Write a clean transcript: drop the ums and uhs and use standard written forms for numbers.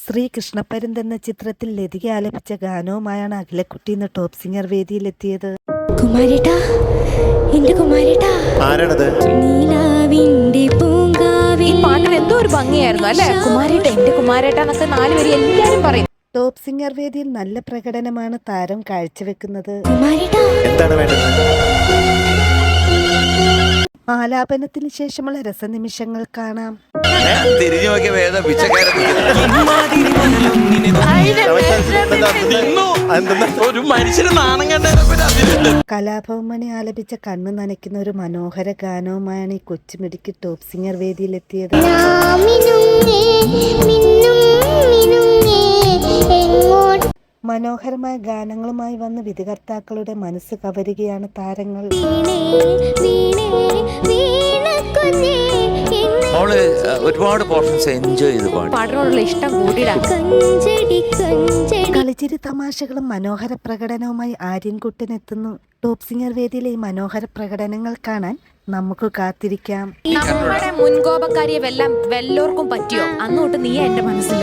ശ്രീകൃഷ്ണപ്പരുന്ത് എന്ന ചിത്രത്തിൽ ലതിക ആലപിച്ച ഗാനവുമായാണ് അഖിലക്കുട്ടി ഇന്ന് ടോപ്പ് സിംഗർ വേദിയിലെത്തിയത്. കുമാരേട്ടാ, എന്റെ കുമാരേട്ടാ, ആരാണത്? നീലാവിന്റെ പൂങ്കാവിൽ. ഈ പാട്ടിന് എന്തോ ഒരു ഭംഗിയായിരുന്നു അല്ലേ? കുമാരേട്ട, എന്റെ കുമാരേട്ട എന്നൊക്കെ 4 വരി എല്ലാരും പറയും. ടോപ്പ് സിംഗർ വേദിയിൽ നല്ല പ്രകടനമാണ് താരം കാഴ്ചവെക്കുന്നത്. കുമാരേട്ടാ, എന്താണ് വേണ്ടത്? ആലാപനത്തിന് ശേഷമുള്ള രസനിമിഷങ്ങൾ കാണാം. തിരിഞ്ഞു നോക്കിയ വേദ പിച്ചക്കാരൻ ഒരു മനുഷ്യന് നാണം കണ്ടതിലുണ്ട്. കലാഭവൻ മണി ആലപിച്ച കണ്ണ് നനയ്ക്കുന്ന ഒരു മനോഹര ഗാനവുമായാണ് ഈ കൊച്ചുമിടുക്കി ടോപ്പ് സിംഗർ വേദിയിലെത്തിയത്. മനോഹരമായ ഗാനങ്ങളുമായി വന്ന് വിധികർത്താക്കളുടെ മനസ്സ് കവരുകയാണ് താരങ്ങൾ. മോള് ഒരുപാട് പോർഷൻസ് എൻജോയ് ചെയ്ത് പാടി. പാട്ടിനോടുള്ള ഇഷ്ടം കൂടിയിടാം. കളിച്ചിരി തമാശകളും മനോഹര പ്രകടനവുമായി ആര്യൻകുട്ടൻ എത്തുന്നു. ടോപ്പ് സിംഗർ വേദിയിലെ ഈ മനോഹര പ്രകടനങ്ങൾ കാണാൻ നമുക്ക് കാത്തിരിക്കാം. നമ്മുടെ മുൻകോപക്കാരിയെ വല്ലോർക്കും പറ്റിയോ? അന്നോട്ട് നീ എന്റെ മനസ്സിൽ